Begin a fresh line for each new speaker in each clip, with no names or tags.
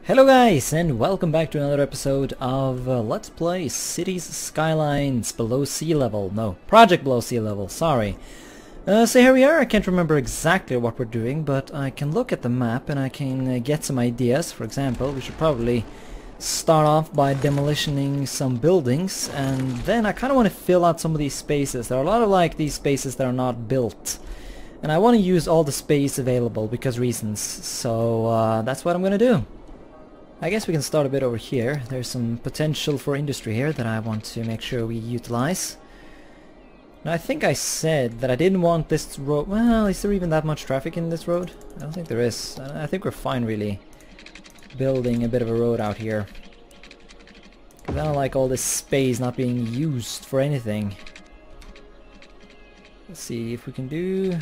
Hello guys, and welcome back to another episode of Let's Play Cities Skylines Below Sea Level. No, Project Below Sea Level, sorry. So here we are. I can't remember exactly what we're doing, but I can look at the map and I can get some ideas. For example, we should probably start off by demolishing some buildings, and then I kind of want to fill out some of these spaces. There are a lot of these spaces that are not built, and I want to use all the space available because reasons. So that's what I'm gonna do. I guess we can start a bit over here. There's some potential for industry here that I want to make sure we utilize. Now I think I said that I didn't want this road. Well, is there even that much traffic in this road? I don't think there is. I think we're fine really building a bit of a road out here. Because I don't like all this space not being used for anything. Let's see if we can do...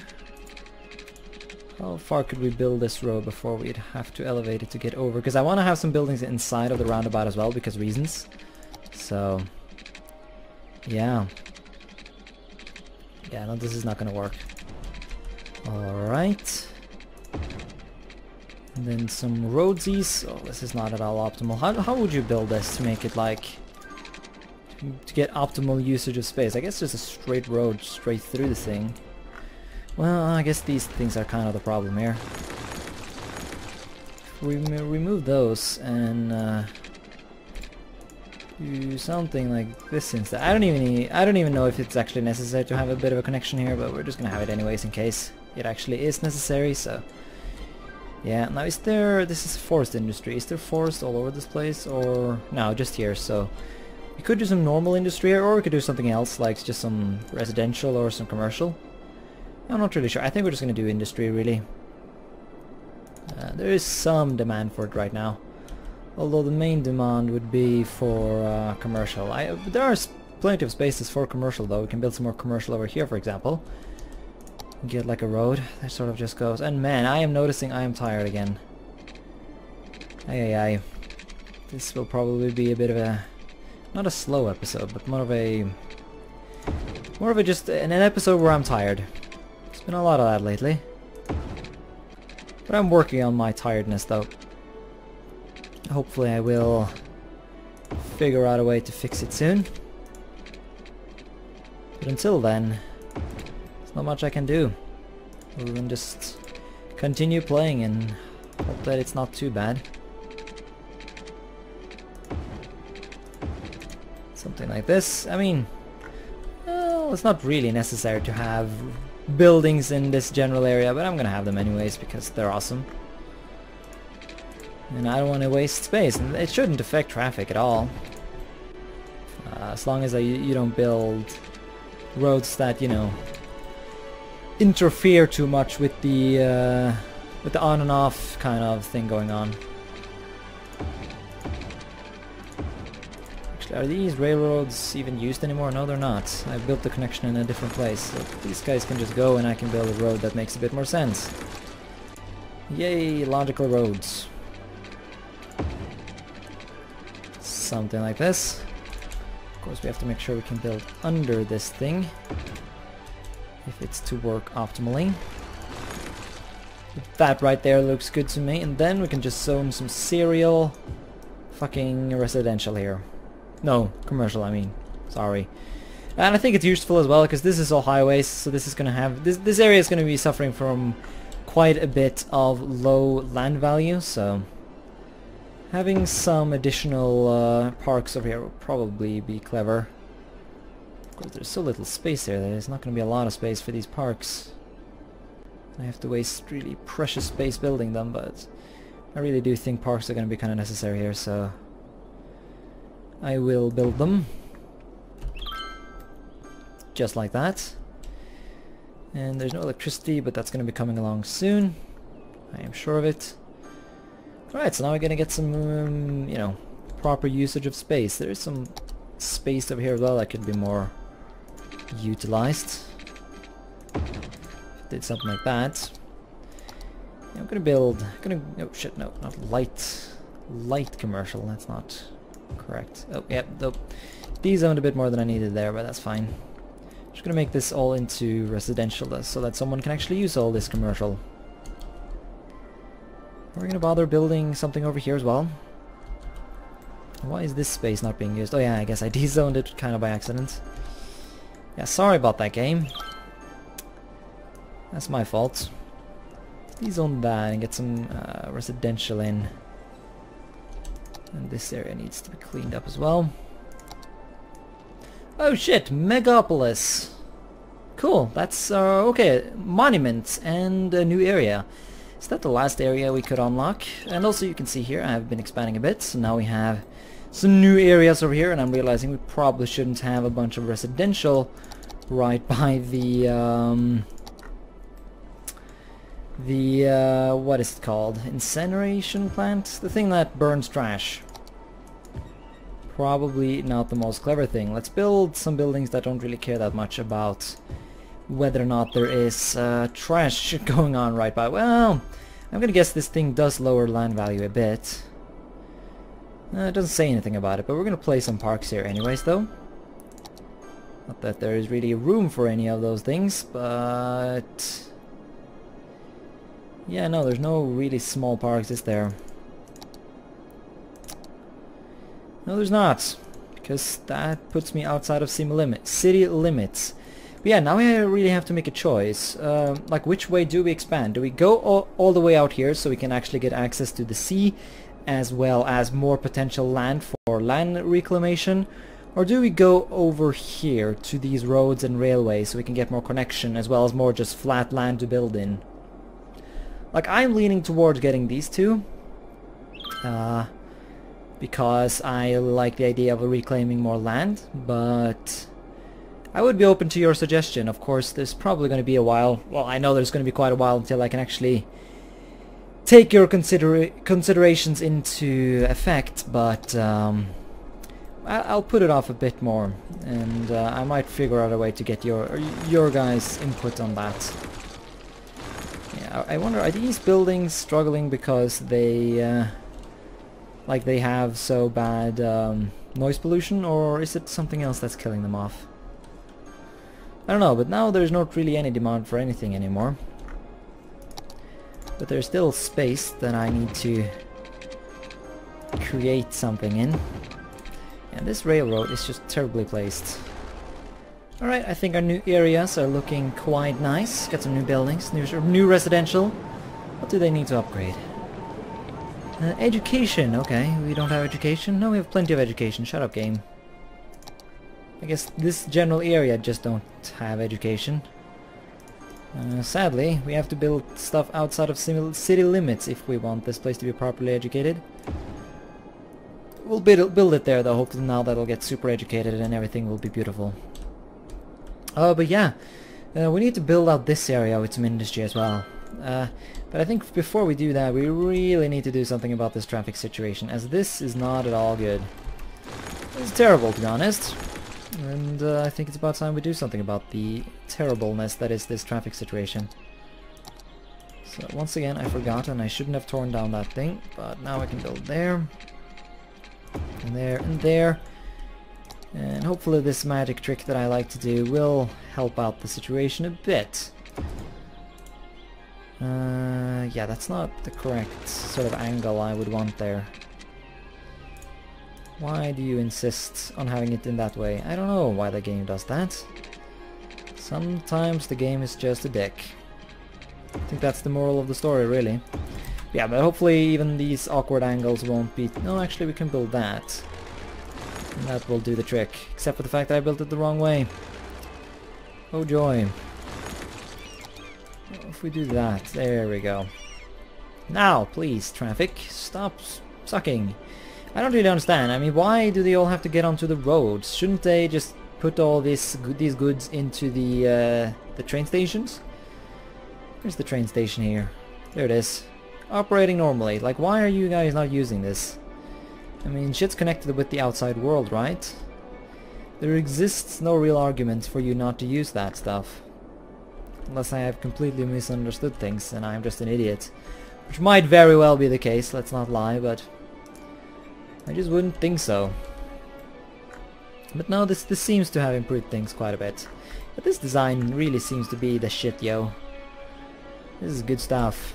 How far could we build this road before we'd have to elevate it to get over? Because I want to have some buildings inside of the roundabout as well, because reasons. So, yeah. Yeah, no, this is not going to work. Alright. And then some roadsies. Oh, this is not at all optimal. How would you build this to make it like... to get optimal usage of space? I guess just a straight road straight through the thing. Well, I guess these things are kind of the problem here. We remove those and do something like this instead. I don't even know if it's actually necessary to have a bit of a connection here, but we're just gonna have it anyways in case it actually is necessary. So yeah. Now is there? This is forest industry. Is there forest all over this place, or no? Just here. So we could do some normal industry here, or we could do something else like just some residential or some commercial. I'm not really sure. I think we're just going to do industry, really. There is some demand for it right now. Although the main demand would be for commercial. There are plenty of spaces for commercial, though. We can build some more commercial over here, for example. Get like a road that sort of just goes. And man, I am noticing I am tired again. Aye. This will probably be a bit of a... not a slow episode, but more of a just an episode where I'm tired. Been a lot of that lately. But I'm working on my tiredness though. Hopefully I will figure out a way to fix it soon. But until then, there's not much I can do. Other than just continue playing and hope that it's not too bad. Something like this. I mean, well, it's not really necessary to have buildings in this general area, but I'm gonna have them anyways because they're awesome. And I don't want to waste space, and it shouldn't affect traffic at all. As long as you don't build roads that, you know, interfere too much with the on and off kind of thing going on. Are these railroads even used anymore? No, they're not. I built the connection in a different place. So these guys can just go and I can build a road that makes a bit more sense. Yay, logical roads. Something like this. Of course, we have to make sure we can build under this thing if it's to work optimally. That right there looks good to me. And then we can just zone some serial fucking residential here. No, commercial, I mean. Sorry. And I think it's useful as well because this is all highways, so this is going to have... This area is going to be suffering from quite a bit of low land value, so... having some additional parks over here will probably be clever. Of course, there's so little space there, there's not going to be a lot of space for these parks. I have to waste really precious space building them, but... I really do think parks are going to be kind of necessary here, so... I will build them. Just like that. And there's no electricity, but that's going to be coming along soon. I am sure of it. Alright, so now we're going to get some, you know, proper usage of space. There's some space over here as well that could be more utilized. Did something like that. Yeah, I'm going to build... oh shit, no, not light commercial, that's not... correct. Oh, yep, nope. De-zoned a bit more than I needed there, but that's fine. Just gonna make this all into residential so that someone can actually use all this commercial. We're gonna bother building something over here as well. Why is this space not being used? Oh yeah, I guess I dezoned it kind of by accident. Yeah, sorry about that, game. That's my fault. Dezone that and get some residential in. And this area needs to be cleaned up as well. Oh shit, Megapolis! Cool, that's okay, monuments and a new area. Is that the last area we could unlock? And also you can see here I have been expanding a bit, so now we have some new areas over here, and I'm realizing we probably shouldn't have a bunch of residential right by the what is it called? Incineration plant? The thing that burns trash. Probably not the most clever thing. Let's build some buildings that don't really care that much about whether or not there is trash going on right by. Well, I'm gonna guess this thing does lower land value a bit. It doesn't say anything about it, but we're gonna place some parks here anyways though. Not that there is really room for any of those things, but yeah, no, there's no really small parks, is there? No, there's not, because that puts me outside of city limits. But yeah, now we really have to make a choice. Like, which way do we expand? Do we go all the way out here so we can actually get access to the sea, as well as more potential land for land reclamation? Or do we go over here to these roads and railways so we can get more connection, as well as more just flat land to build in? Like, I'm leaning towards getting these two. Because I like the idea of reclaiming more land, but I would be open to your suggestion. Of course, there's probably going to be a while. Well, I know there's going to be quite a while until I can actually take your considerations into effect, but I'll put it off a bit more, and I might figure out a way to get your guys' input on that. Yeah, I wonder, are these buildings struggling because they like they have so bad noise pollution, or is it something else that's killing them off? I don't know, but now there's not really any demand for anything anymore. But there's still space that I need to create something in. And this railroad is just terribly placed. Alright, I think our new areas are looking quite nice. Got some new buildings, new residential. What do they need to upgrade? Education, okay. We don't have education? No, we have plenty of education. Shut up, game. I guess this general area just don't have education. Sadly, we have to build stuff outside of city limits if we want this place to be properly educated. We'll build it there though, hopefully now that'll get super educated and everything will be beautiful. But yeah, we need to build out this area with some industry as well. But I think before we do that, we really need to do something about this traffic situation, as this is not at all good. It's terrible, to be honest. And I think it's about time we do something about the terribleness that is this traffic situation. So once again, I forgot, and I shouldn't have torn down that thing, but now I can build there, and there, and there. And hopefully this magic trick that I like to do will help out the situation a bit. Yeah, that's not the correct sort of angle I would want there. Why do you insist on having it in that way? I don't know why the game does that. Sometimes the game is just a dick. I think that's the moral of the story, really. Yeah, but hopefully even these awkward angles won't be... No, actually we can build that. And that will do the trick. Except for the fact that I built it the wrong way. Oh joy. If we do that, there we go. Now, please, traffic, stop sucking. I don't really understand. I mean, why do they all have to get onto the roads? Shouldn't they just put all these goods into the train stations? Where's the train station here? There it is. Operating normally. Like, why are you guys not using this? I mean, shit's connected with the outside world, right? There exists no real argument for you not to use that stuff. Unless I have completely misunderstood things and I'm just an idiot. Which might very well be the case, let's not lie, but I just wouldn't think so. But no, this seems to have improved things quite a bit. But this design really seems to be the shit, yo. This is good stuff.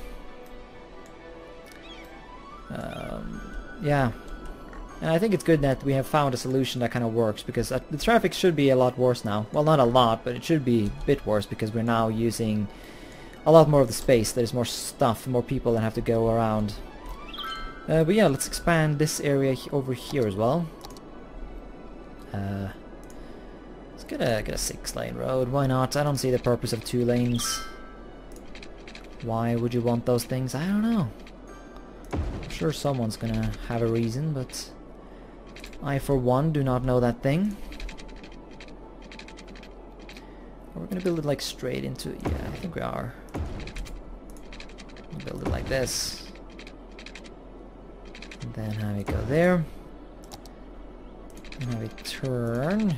Yeah. And I think it's good that we have found a solution that kind of works, because the traffic should be a lot worse now. Well, not a lot, but it should be a bit worse, because we're now using a lot more of the space. There's more stuff, more people that have to go around. But yeah, let's expand this area over here as well. Let's get a 6-lane road. Why not? I don't see the purpose of 2 lanes. Why would you want those things? I don't know. I'm sure someone's gonna have a reason, but I, for one, do not know that thing. We're gonna build it like straight into it. Yeah, I think we are. Build it like this. And then have it go there. And have it turn.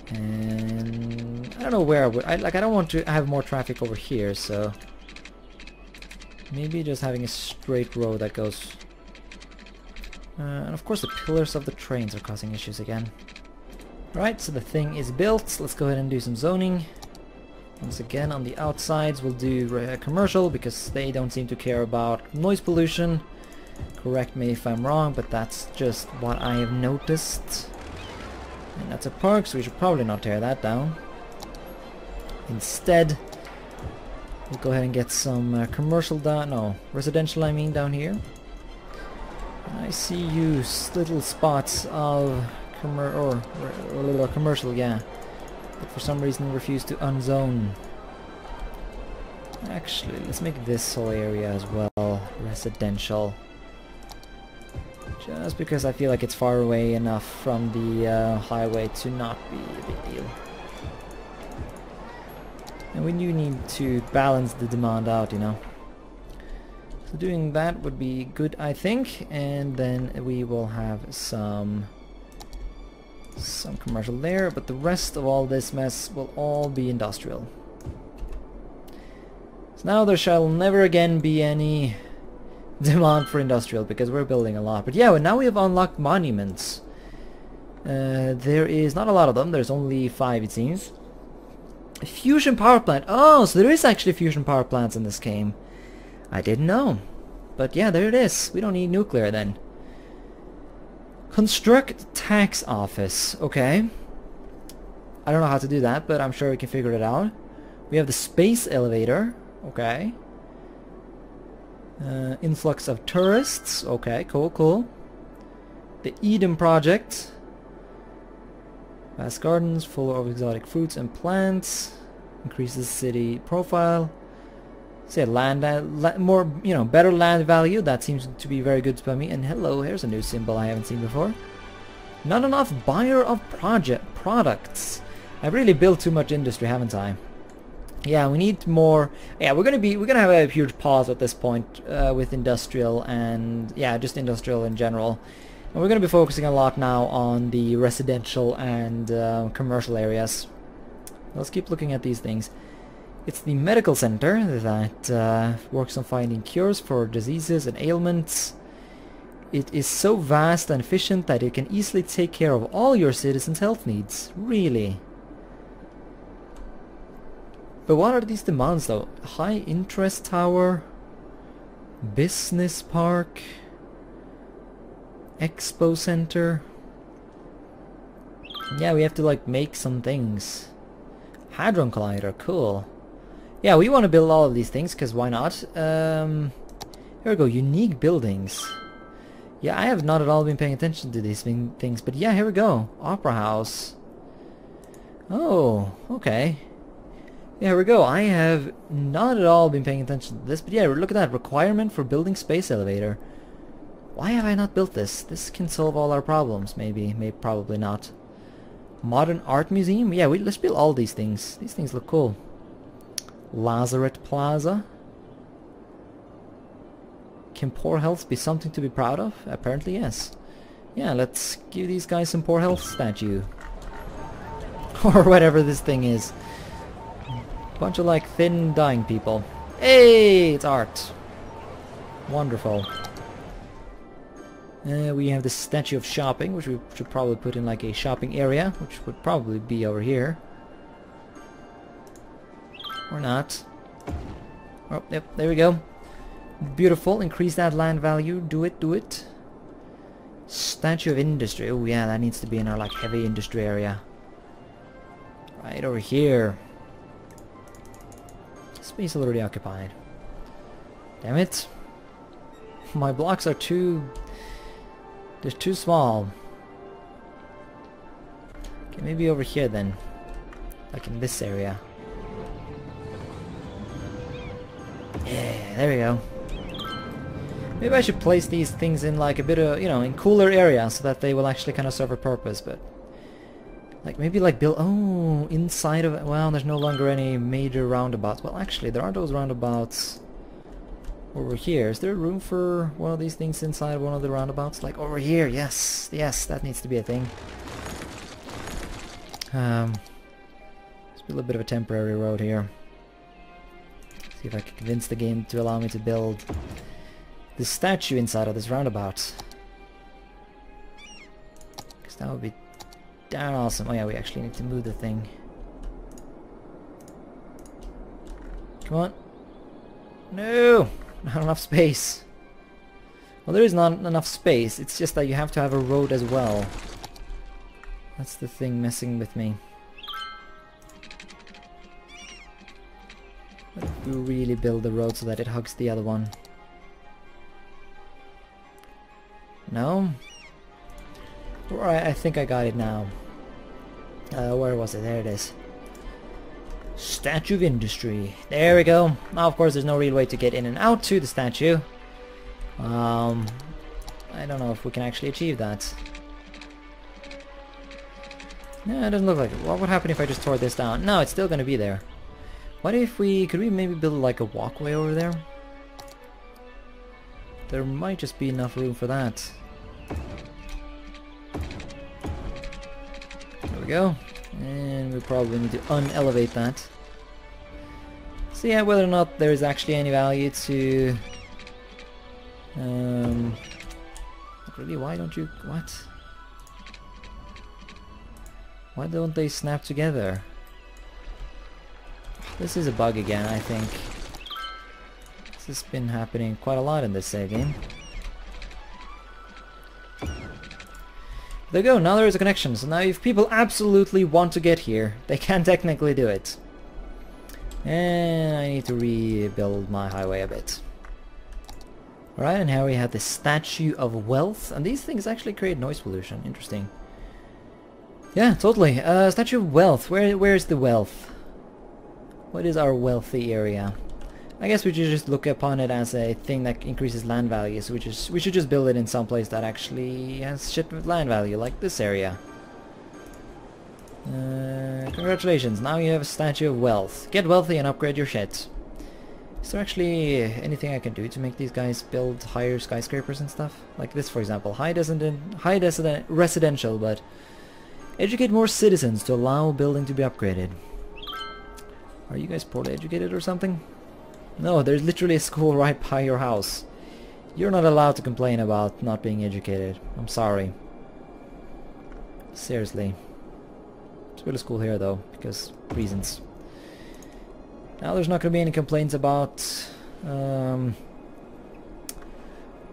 And I don't know where I don't want to have more traffic over here, so maybe just having a straight road that goes. And of course the pillars of the trains are causing issues again. Right, so the thing is built. Let's go ahead and do some zoning. Once again, on the outsides we'll do commercial, because they don't seem to care about noise pollution. Correct me if I'm wrong, but that's just what I have noticed. And that's a park, so we should probably not tear that down. Instead, we'll go ahead and get some commercial down, no, residential I mean, down here. I see you little spots of commercial, yeah, but for some reason refuse to unzone. Actually, let's make this whole area as well residential. Just because I feel like it's far away enough from the highway to not be a big deal. And we do need to balance the demand out, you know. So doing that would be good, I think. And then we will have some commercial there, but the rest of all this mess will all be industrial. So now there shall never again be any demand for industrial, because we're building a lot. But yeah, now we have unlocked monuments. There is not a lot of them. There's only 5, it seems. A fusion power plant. Oh, so there is actually fusion power plants in this game. I didn't know. But yeah, there it is. We don't need nuclear then. Construct tax office. Okay. I don't know how to do that, but I'm sure we can figure it out. We have the space elevator. Okay. Influx of tourists. Okay, cool. The Eden project. Vast gardens full of exotic fruits and plants. Increases city profile. Say land, more, you know, better land value. That seems to be very good to me. And hello, here's a new symbol I haven't seen before. Not enough buyer of products. I've really built too much industry, haven't I? Yeah, we need more. Yeah, we're gonna have a huge pause at this point with industrial, and yeah, just industrial in general. And we're gonna be focusing a lot now on the residential and commercial areas. Let's keep looking at these things. It's the medical center that works on finding cures for diseases and ailments. It is so vast and efficient that it can easily take care of all your citizens' health needs. Really. But what are these demands though? High interest tower, business park, expo center. Yeah, we have to like make some things. Hadron collider, cool. Yeah, we want to build all of these things, because why not? Here we go, unique buildings. Yeah, I have not at all been paying attention to these things, but yeah, here we go. Opera house. Oh, okay. Yeah, here we go. I have not at all been paying attention to this, but yeah, look at that. Requirement for building space elevator. Why have I not built this? This can solve all our problems, maybe. Maybe, probably not. Modern art museum? Yeah, let's build all these things. These things look cool. Lazaret Plaza. Can poor health be something to be proud of? Apparently yes. Yeah, let's give these guys some poor health statue. Or whatever this thing is. Bunch of like thin dying people. Hey, it's art. Wonderful. We have the statue of shopping, which we should probably put in like a shopping area, which would probably be over here. Or not. Oh, yep, there we go. Beautiful. Increase that land value. Do it, do it. Statue of Industry. Oh yeah, that needs to be in our like heavy industry area. Right over here. Space already occupied. Damn it. My blocks are too... they're too small. Okay, maybe over here then. Like in this area. Yeah, there we go. Maybe I should place these things in like a bit of, you know, in cooler areas so that they will actually kind of serve a purpose, but... like maybe like build... oh, inside of it. Well, there's no longer any major roundabouts. Well, actually, there are those roundabouts over here. Is there room for one of these things inside one of the roundabouts? Like over here, yes. Yes, that needs to be a thing. Let's build a bit of a temporary road here. See if I can convince the game to allow me to build this statue inside of this roundabout. Because that would be darn awesome. Oh yeah, we actually need to move the thing. Come on. No! Not enough space. Well, there is not enough space. It's just that you have to have a road as well. That's the thing messing with me. What if we really build the road so that it hugs the other one? No? Alright, I think I got it now. Where was it? There it is. Statue of Industry. There we go. Now, of course, there's no real way to get in and out to the statue. I don't know if we can actually achieve that. No, it doesn't look like it. What would happen if I just tore this down? No, it's still gonna be there. What if we... could we maybe build like a walkway over there? There might just be enough room for that. There we go. And we probably need to unelevate that. So yeah, whether or not there's actually any value to... really, why don't you... what? Why don't they snap together? This is a bug again, I think. This has been happening quite a lot in this save game. There you go, now there is a connection. So now if people absolutely want to get here, they can technically do it. And I need to rebuild my highway a bit. Alright, and here we have the Statue of Wealth. And these things actually create noise pollution. Interesting. Yeah, totally. Statue of Wealth. Where is the wealth? What is our wealthy area? I guess we should just look upon it as a thing that increases land value, so we should just build it in some place that actually has shit with land value, like this area. Congratulations, now you have a Statue of Wealth. Get wealthy and upgrade your shit. Is there actually anything I can do to make these guys build higher skyscrapers and stuff? Like this, for example. High residential, but educate more citizens to allow building to be upgraded. Are you guys poorly educated or something? No, there's literally a school right by your house. You're not allowed to complain about not being educated. I'm sorry. Seriously. Let's build a school here though, because reasons. Now there's not going to be any complaints about...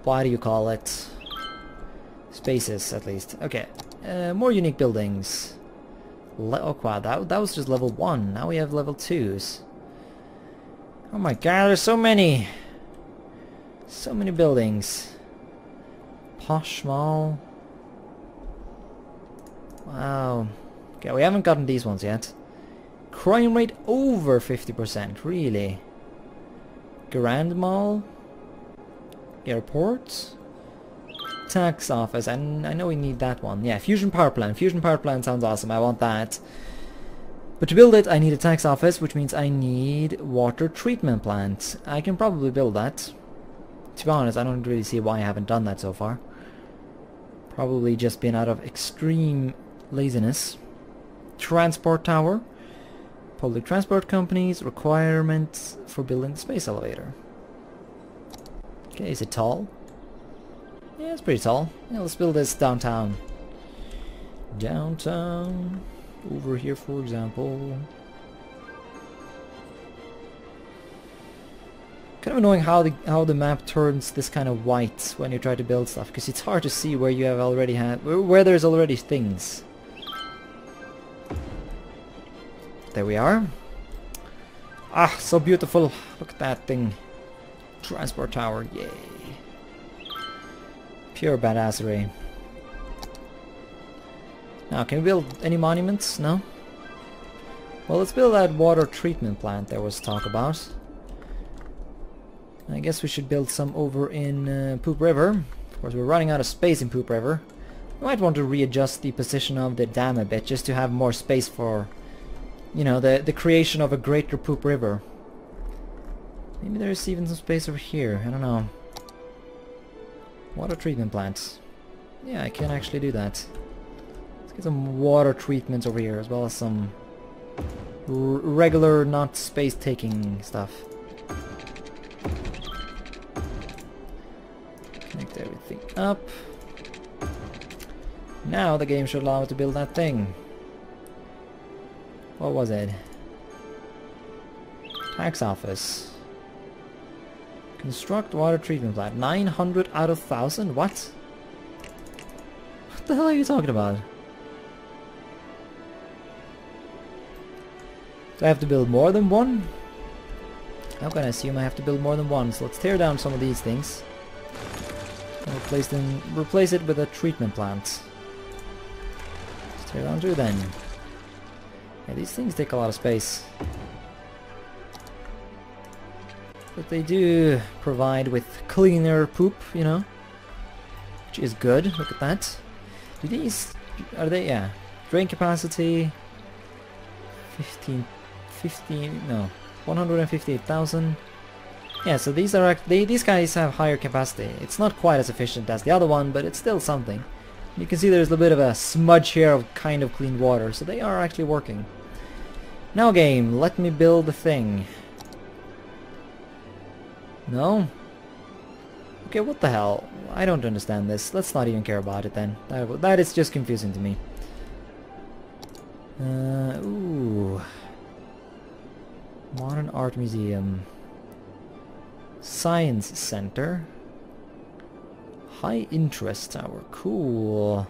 what do you call it? Spaces, at least. Okay. More unique buildings. Oh wow, that was just level 1. Now we have level 2s. Oh my god, there's so many! So many buildings. Posh Mall. Wow. Okay, we haven't gotten these ones yet. Crime rate over 50%, really? Grand Mall? Airport? Tax office, and I know we need that one. Yeah, fusion power plant. Fusion power plant sounds awesome, I want that. But to build it, I need a tax office, which means I need water treatment plant. I can probably build that. To be honest, I don't really see why I haven't done that so far. Probably just been out of extreme laziness. Transport tower. Public transport companies, requirements for building the space elevator. Okay, is it tall? Yeah, it's pretty tall. Yeah, let's build this downtown. Downtown. Over here, for example. Kind of annoying how the map turns this kind of white when you try to build stuff, because it's hard to see where you have already had where there's already things. There we are. Ah, so beautiful. Look at that thing. Transport tower, yay. Pure badassery. Now, can we build any monuments? No? Well, let's build that water treatment plant there was talk about. I guess we should build some over in Poop River. Of course, we're running out of space in Poop River. We might want to readjust the position of the dam a bit, just to have more space for, you know, the creation of a greater Poop River. Maybe there's even some space over here, I don't know. Water treatment plants. Yeah, I can actually do that. Let's get some water treatments over here, as well as some regular, not space-taking stuff. Connect everything up. Now the game should allow me to build that thing. What was it? Tax office. Construct water treatment plant. 900 out of 1,000? What? What the hell are you talking about? Do I have to build more than one? How can I assume I have to build more than one? So let's tear down some of these things. And replace it with a treatment plant. Let's tear down two then. Yeah, these things take a lot of space. But they do provide with cleaner poop, you know, which is good. Look at that. Do these, are they, yeah, drain capacity 15, no, 158,000. Yeah, so these are these guys have higher capacity. It's not quite as efficient as the other one, but it's still something. You can see there's a bit of a smudge here of kind of clean water, so they are actually working. Now game, let me build the thing. No? Okay, what the hell? I don't understand this. Let's not even care about it then. That is just confusing to me. Ooh. Modern Art Museum. Science Center. High Interest Tower. Cool.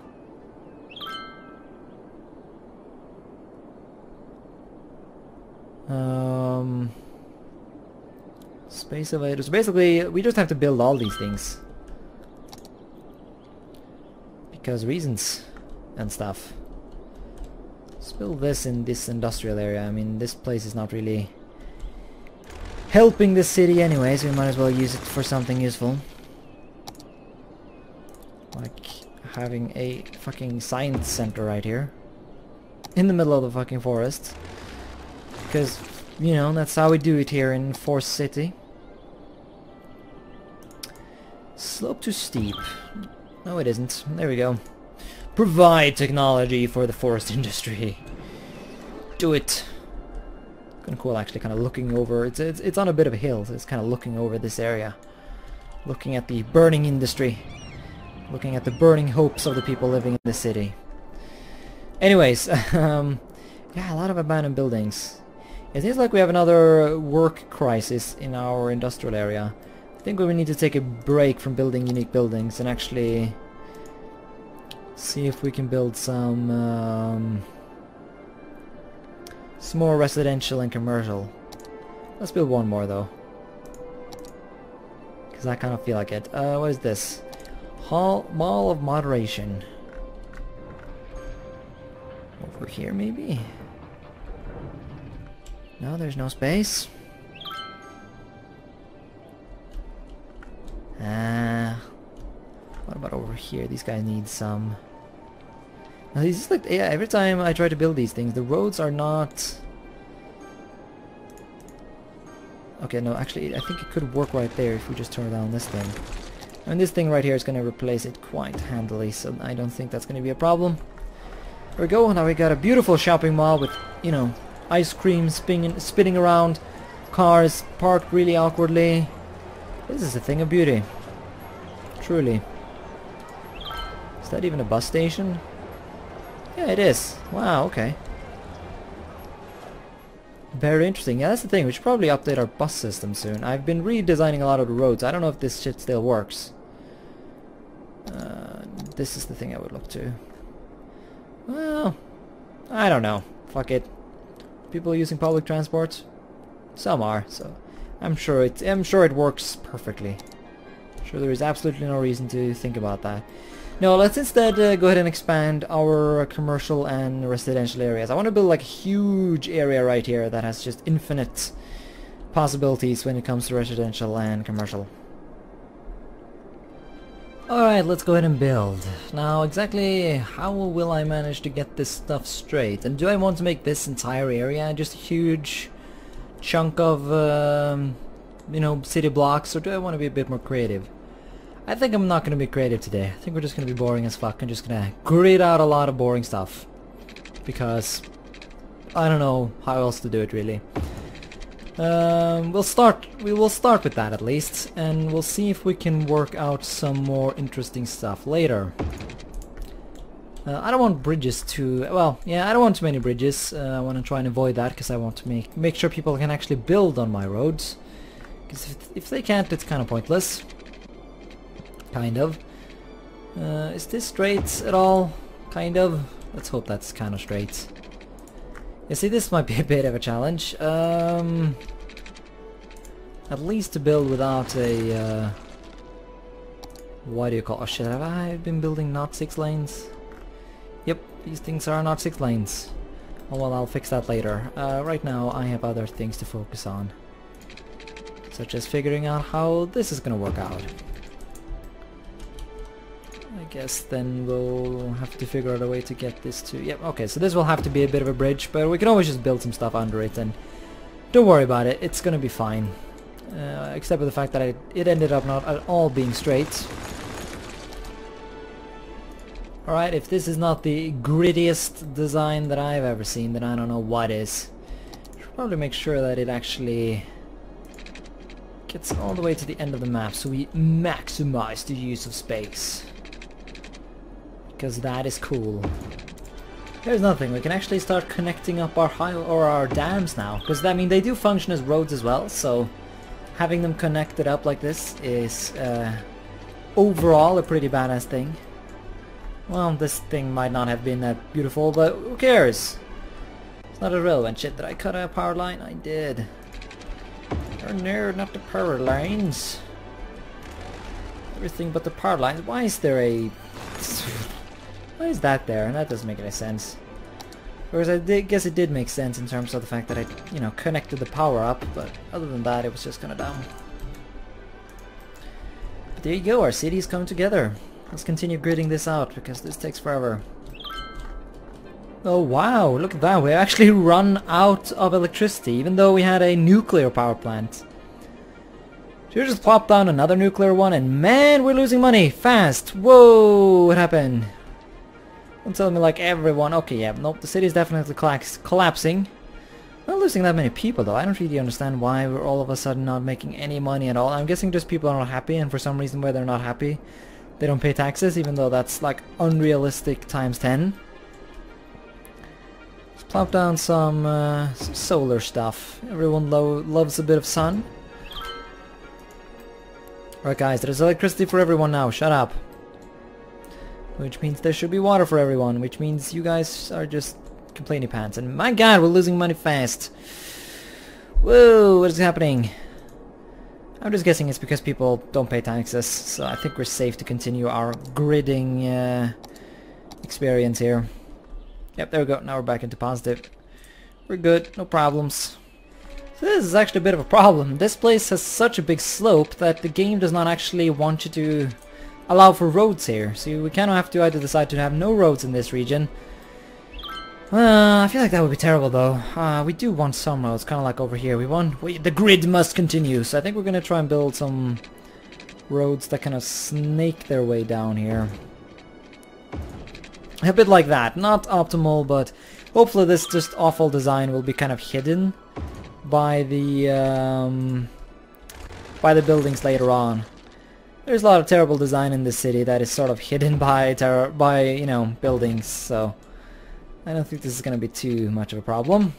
Space elevators. Basically, we just have to build all these things. Because reasons and stuff. Let's build this in this industrial area. I mean, this place is not really helping the city anyway, so we might as well use it for something useful. Like having a fucking science center right here. In the middle of the fucking forest. Because, you know, that's how we do it here in Force City. Slope to steep. No, it isn't. There we go. Provide technology for the forest industry. Do it. Kind of cool, actually, kind of looking over. It's on a bit of a hill, so it's kind of looking over this area, looking at the burning industry, looking at the burning hopes of the people living in the city. Anyways, yeah, a lot of abandoned buildings. It seems like we have another work crisis in our industrial area. I think we need to take a break from building unique buildings and actually see if we can build some more residential and commercial. Let's build one more though, because I kind of feel like it. What is this? Mall of Moderation. Over here maybe? No, there's no space. What about over here? These guys need some. Now these is like, yeah, every time I try to build these things, the roads are not. Okay, no, actually, I think it could work right there if we just turn down this thing. And this thing right here is going to replace it quite handily, so I don't think that's going to be a problem. There we go. Now we got a beautiful shopping mall with, you know, ice cream spinning around, cars parked really awkwardly. This is a thing of beauty. Truly. Is that even a bus station? Yeah, it is. Wow, okay. Very interesting. Yeah, that's the thing. We should probably update our bus system soon. I've been redesigning a lot of the roads. I don't know if this shit still works. This is the thing I would look to. Well, I don't know. Fuck it. People using public transport? Some are, so I'm sure it works perfectly. I'm sure there is absolutely no reason to think about that. No, let's instead go ahead and expand our commercial and residential areas. I want to build like a huge area right here that has just infinite possibilities when it comes to residential and commercial. Alright, let's go ahead and build. Now, exactly how will I manage to get this stuff straight? And do I want to make this entire area just a huge chunk of, you know, city blocks, or do I want to be a bit more creative? I think I'm not going to be creative today. I think we're just going to be boring as fuck. I'm just going to grid out a lot of boring stuff. Because I don't know how else to do it, really. We will start with that at least, and we'll see if we can work out some more interesting stuff later. I don't want bridges too... well, yeah, I don't want too many bridges. I want to try and avoid that because I want to make sure people can actually build on my roads. Because if they can't, it's kind of pointless. Kind of. Is this straight at all? Kind of. Let's hope that's kind of straight. You see, this might be a bit of a challenge. At least to build without a... what do you call... oh shit, have I been building not 6 lanes? Yep, these things are not 6 lanes. Oh well, I'll fix that later. Right now I have other things to focus on. Such as figuring out how this is gonna work out. I guess then we'll have to figure out a way to get this to... yep, okay, so this will have to be a bit of a bridge, but we can always just build some stuff under it, and don't worry about it, it's gonna be fine. Except for the fact that it ended up not at all being straight. Alright, if this is not the grittiest design that I've ever seen, then I don't know what is. Should probably make sure that it actually gets all the way to the end of the map, so we maximize the use of space. Because that is cool. Here's another thing, we can actually start connecting up our dams now. Because, I mean, they do function as roads as well, so having them connected up like this is overall a pretty badass thing. Well, this thing might not have been that beautiful, but who cares? It's not irrelevant. Shit, did I cut a power line? I did. Oh no, not the power lines. Everything but the power lines. Why is there a... why is that there? That doesn't make any sense. Whereas I guess it did make sense in terms of the fact that I, you know, connected the power up, but other than that it was just kinda dumb. But there you go, our city's come together. Let's continue gridding this out, because this takes forever. Oh wow, look at that, we actually run out of electricity, even though we had a nuclear power plant. Should we just plop down another nuclear one, and man, we're losing money, fast! Whoa, what happened? Don't tell me like everyone, okay, yeah, nope, the city's definitely collapsing. Not losing that many people though, I don't really understand why we're all of a sudden not making any money at all. I'm guessing just people are not happy, and for some reason why they're not happy, they don't pay taxes, even though that's like unrealistic times 10. Let's plop down some solar stuff. Everyone loves a bit of sun. Alright guys, there's electricity for everyone now, shut up. Which means there should be water for everyone, which means you guys are just complaining pants. And my god, we're losing money fast. Whoa, what is happening? I'm just guessing it's because people don't pay taxes, so I think we're safe to continue our gridding experience here. Yep, there we go, now we're back into positive. We're good, no problems. So this is actually a bit of a problem. This place has such a big slope that the game does not actually want you to allow for roads here. So we kind of have to either decide to have no roads in this region. I feel like that would be terrible though. We do want some roads, kind of like over here. The grid must continue, so I think we're gonna try and build some roads that kind of snake their way down here. A bit like that. Not optimal, but hopefully this just awful design will be kind of hidden by the buildings later on. There's a lot of terrible design in this city that is sort of hidden by you know, buildings, so I don't think this is going to be too much of a problem.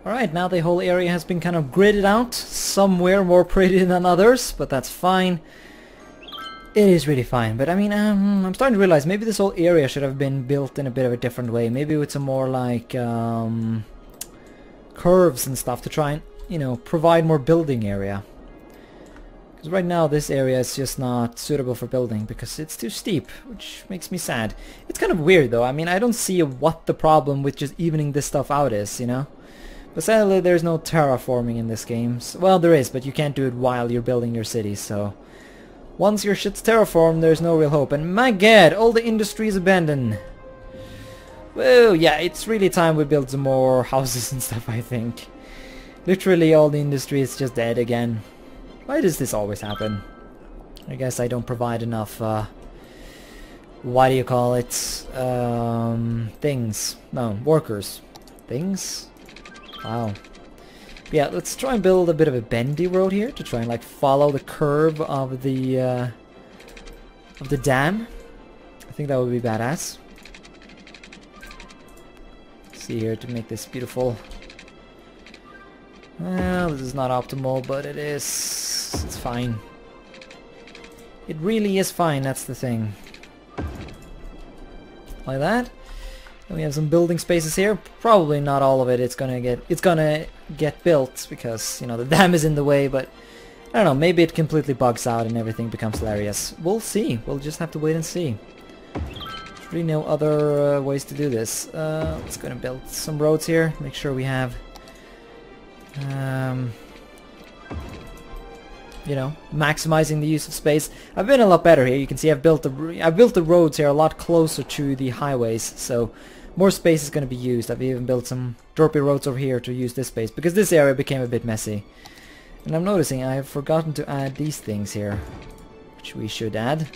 Alright, now the whole area has been kind of gridded out. Somewhere more pretty than others, but that's fine. It is really fine, but I mean, I'm starting to realize maybe this whole area should have been built in a bit of a different way. Maybe with some more like curves and stuff to try and, you know, provide more building area. Because right now this area is just not suitable for building because it's too steep, which makes me sad. It's kind of weird though. I mean, I don't see what the problem with just evening this stuff out is, you know? But sadly there's no terraforming in this game. So, well, there is, but you can't do it while you're building your city, so... Once your shit's terraformed, there's no real hope. And my god, all the industry is abandoned. Well, yeah, it's really time we build some more houses and stuff, I think. Literally all the industry is just dead again. Why does this always happen? I guess I don't provide enough, what do you call it? Things. No, workers. Things? Wow. Yeah, let's try and build a bit of a bendy road here to try and like follow the curve of the dam. I think that would be badass. See here to make this beautiful. Well, this is not optimal, but it is. It's fine. It really is fine. That's the thing. Like that. And we have some building spaces here. Probably not all of it. It's gonna get built because, you know, the dam is in the way. But I don't know. Maybe it completely bugs out and everything becomes hilarious. We'll see. We'll just have to wait and see. There's really no other ways to do this. Let's go and build some roads here. Make sure we have, you know, maximizing the use of space. I've been a lot better here. You can see I've built the roads here a lot closer to the highways, so more space is going to be used. I've even built some derpy roads over here to use this space because this area became a bit messy. And I'm noticing I have forgotten to add these things here, which we should add.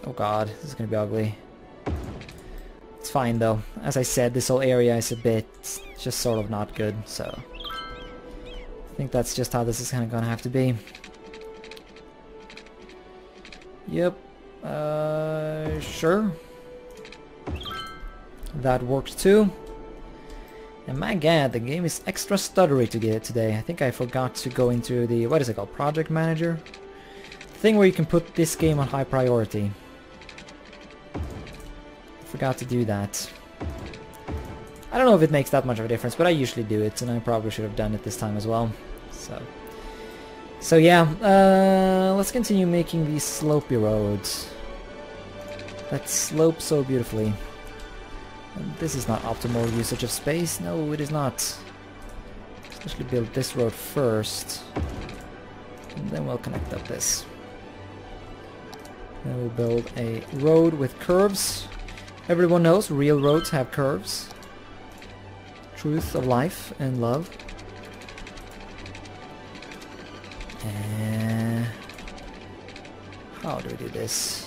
Oh god, this is going to be ugly. It's fine though. As I said, this whole area is a bit just sort of not good, so I think that's just how this is kind of gonna have to be. Yep. Sure. That works too. And my god, the game is extra stuttery to get today. I think I forgot to go into the, what is it called, Project Manager? The thing where you can put this game on high priority. Forgot to do that. I don't know if it makes that much of a difference, but I usually do it, and I probably should have done it this time as well. So yeah, let's continue making these slopey roads that slope so beautifully. And this is not optimal usage of space. No, it is not. Let's actually build this road first, and then we'll connect up this. Then we'll build a road with curves. Everyone knows real roads have curves. Truth of life and love. How do we do this?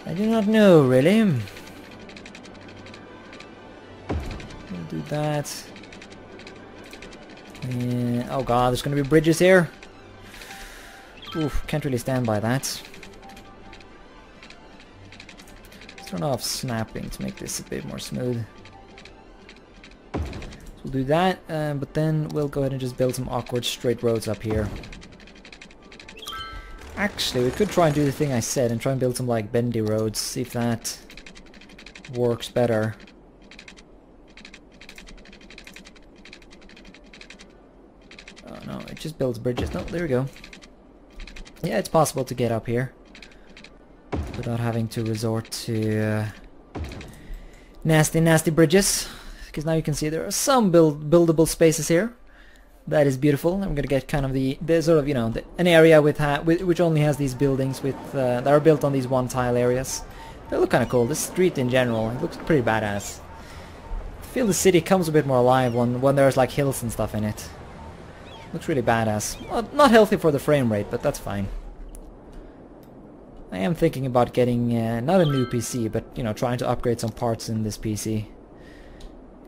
I do not know, really. We'll do that. Oh god, there's gonna be bridges here. Oof, can't really stand by that. Let's turn off snapping to make this a bit more smooth. So we'll do that, but then we'll go ahead and just build some awkward straight roads up here. Actually, we could try and do the thing I said and try and build some like bendy roads, see if that works better. Oh no, it just builds bridges. No, there we go. Yeah, it's possible to get up here without having to resort to nasty bridges. Because now you can see there are some buildable spaces here. That is beautiful. I'm gonna get kind of the sort of, you know, an area with which only has these buildings with that are built on these one tile areas. They look kind of cool. This street in general, it looks pretty badass. I feel the city comes a bit more alive when there's like hills and stuff in it. Looks really badass. Well, not healthy for the frame rate, but that's fine. I am thinking about getting not a new PC, but you know, trying to upgrade some parts in this PC.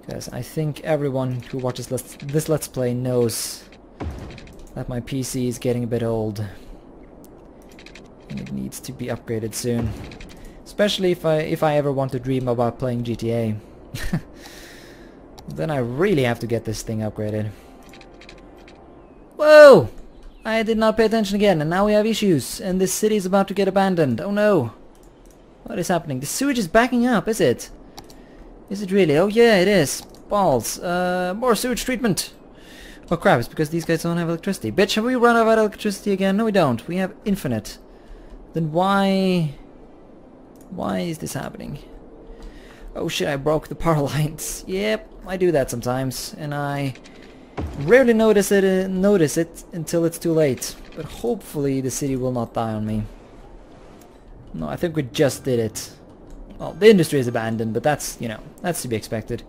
Because I think everyone who watches this Let's Play knows that my PC is getting a bit old. And it needs to be upgraded soon. Especially if I ever want to dream about playing GTA. Then I really have to get this thing upgraded. Whoa! I did not pay attention again, and now we have issues, and this city is about to get abandoned. Oh no! What is happening? The sewage is backing up, is it? Is it really? Oh yeah, it is. Balls. More sewage treatment. Oh crap, it's because these guys don't have electricity. Bitch, have we run out of electricity again? No we don't. We have infinite. Then why is this happening? Oh shit, I broke the power lines. Yep, I do that sometimes, and I rarely notice it until it's too late. But hopefully the city will not die on me. No, I think we just did it. Well, the industry is abandoned, but that's, you know, that's to be expected.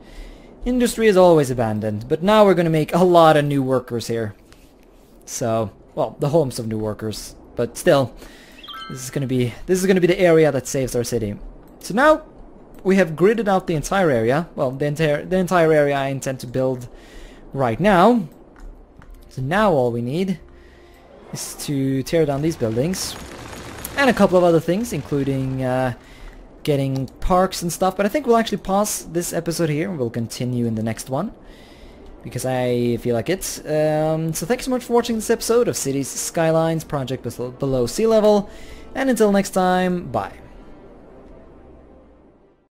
Industry is always abandoned, but now we're gonna make a lot of new workers here. So, well, the homes of new workers, but still, this is gonna be the area that saves our city. So now we have gridded out the entire area. Well, the entire area I intend to build right now. So now all we need is to tear down these buildings and a couple of other things, including getting parks and stuff. But I think we'll actually pause this episode here and we'll continue in the next one, because I feel like it. So thanks so much for watching this episode of Cities Skylines Project Below Sea Level, and until next time, bye.